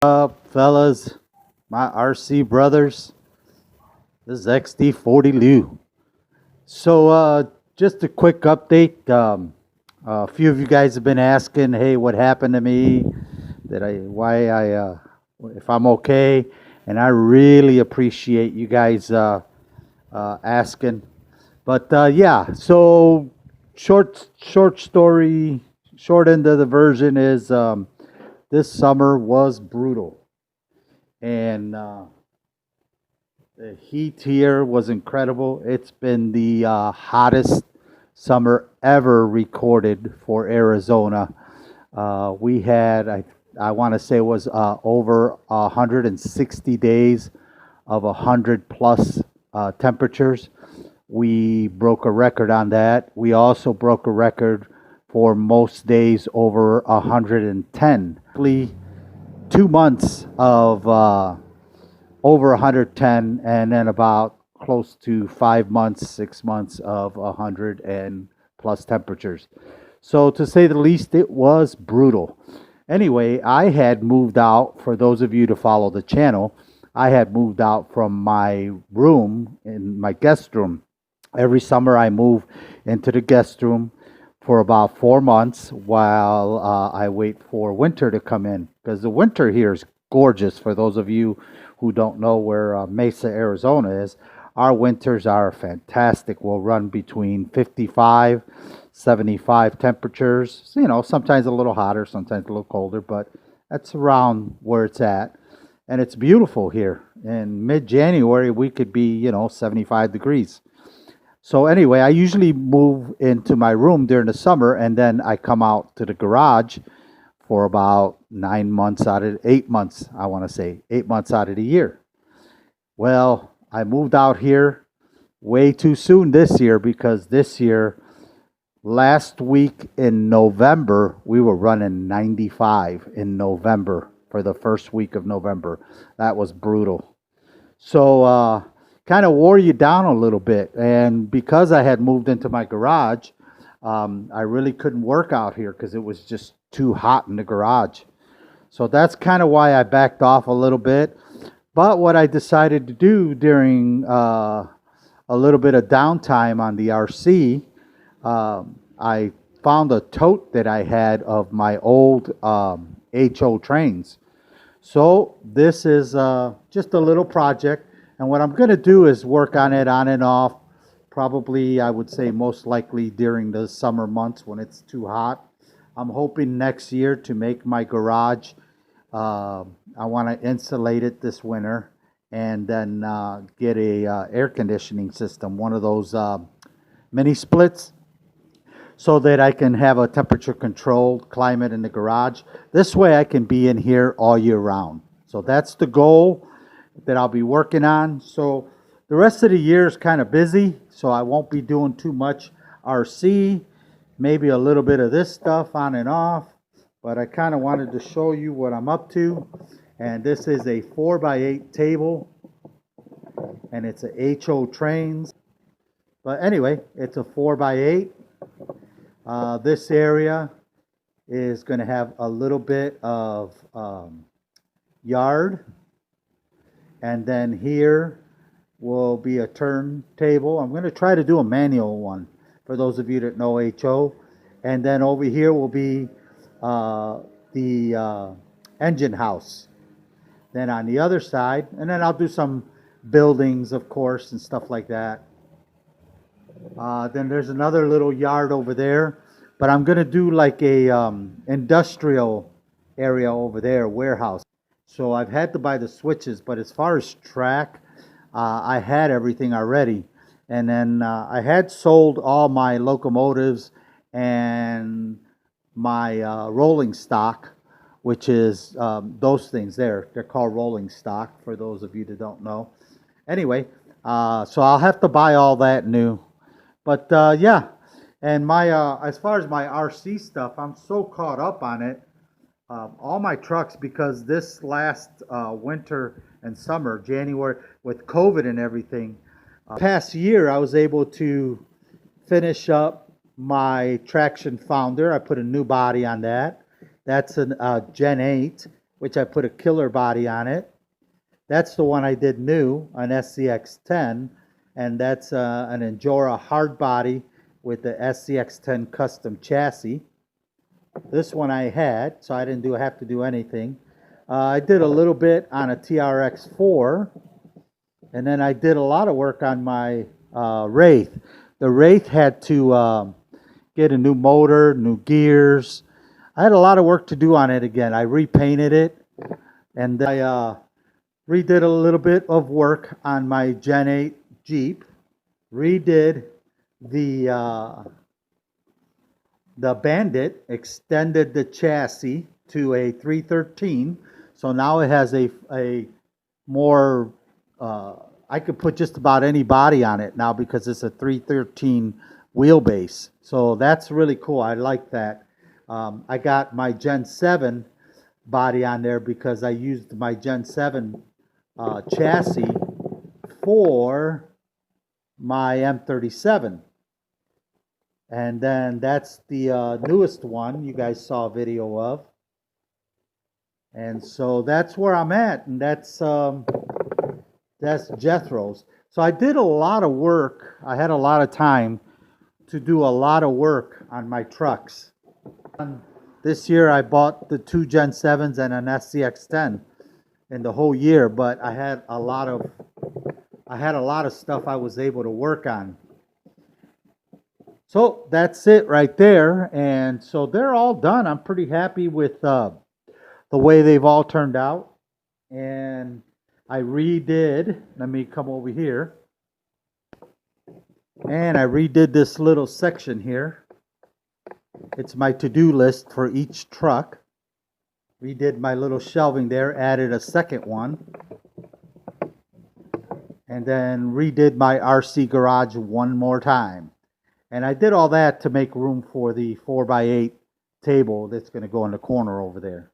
Up, fellas? My RC brothers. This is Xd40Lou. Just a quick update. A few of you guys have been asking, "Hey, what happened to me? If I'm okay?" And I really appreciate you guys asking. Yeah. Short story. Short end of the version is this summer was brutal, and the heat here was incredible. It's been the hottest summer ever recorded for Arizona. We had, I want to say, it was over 160 days of 100 plus temperatures. We broke a record on that. We also broke a record for most days over 110. 2 months of over 110, and then about close to 5 months, 6 months of 100 and plus temperatures. So, to say the least, it was brutal. Anyway, I had moved out, for those of you to follow the channel, I had moved out from my room, in my guest room. Every summer, I move into the guest room for about 4 months while I wait for winter to come in, because the winter here is gorgeous. For those of you who don't know where Mesa, Arizona is, our winters are fantastic. We'll run between 55, 75 temperatures. So, sometimes a little hotter, sometimes a little colder, but that's around where it's at. And it's beautiful here. In mid-January, we could be, 75 degrees. So anyway, I usually move into my room during the summer, and then I come out to the garage for about 9 months out of 8 months, I want to say, 8 months out of the year. Well, I moved out here way too soon this year, because this year, last week in November, we were running 95 in November for the first week of November. That was brutal. So, kind of wore you down a little bit. And because I had moved into my garage, I really couldn't work out here because it was just too hot in the garage. So that's kind of why I backed off a little bit. But what I decided to do during a little bit of downtime on the RC, I found a tote that I had of my old HO trains. So this is just a little project. And what I'm going to do is work on it on and off. Probably, I would say, most likely during the summer months when it's too hot. I'm hoping next year to make my garage. I want to insulate it this winter, and then get a air conditioning system, one of those mini splits, so that I can have a temperature controlled climate in the garage. This way I can be in here all year round. So that's the goal that I'll be working on. So the rest of the year is kind of busy, so I won't be doing too much RC, maybe a little bit of this stuff on and off, but I kind of wanted to show you what I'm up to. And this is a 4x8 table, and it's a HO trains. But anyway, it's a 4x8. This area is going to have a little bit of yard. And then here will be a turntable. I'm going to try to do a manual one for those of you that know HO. And then over here will be the engine house. Then on the other side, and then I'll do some buildings, of course, and stuff like that. Then there's another little yard over there. But I'm going to do like a industrial area over there, warehouse. So I've had to buy the switches, but as far as track, I had everything already. And then I had sold all my locomotives and my rolling stock, which is those things there. They're called rolling stock, for those of you that don't know. Anyway, so I'll have to buy all that new. But yeah, and my as far as my RC stuff, I'm so caught up on it. All my trucks, because this last winter and summer, January, with COVID and everything, past year I was able to finish up my traction founder. I put a new body on that. That's a Gen 8, which I put a killer body on it. That's the one I did new, an SCX10, and that's an Endura hard body with the SCX10 custom chassis. This one I had, so I didn't have to do anything. I did a little bit on a TRX4, and then I did a lot of work on my Wraith. The Wraith had to get a new motor, new gears. I had a lot of work to do on it again. I repainted it, and I redid a little bit of work on my Gen 8 Jeep. Redid the Bandit, extended the chassis to a 313, so now it has a more I could put just about any body on it now because it's a 313 wheelbase. So that's really cool. I like that. I got my Gen 7 body on there because I used my Gen 7 chassis for my M37. And then that's the newest one you guys saw a video of. And so that's where I'm at, and that's Jethro's. So I did a lot of work. I had a lot of time to do a lot of work on my trucks. This year I bought the 2 Gen 7s and an SCX10 in the whole year, but I had a lot of stuff I was able to work on. So that's it right there, and so they're all done. I'm pretty happy with the way they've all turned out. And I redid, let me come over here, and I redid this little section here. It's my to-do list for each truck. Redid my little shelving there, added a second one, and then redid my RC garage one more time. And I did all that to make room for the 4x8 table that's going to go in the corner over there.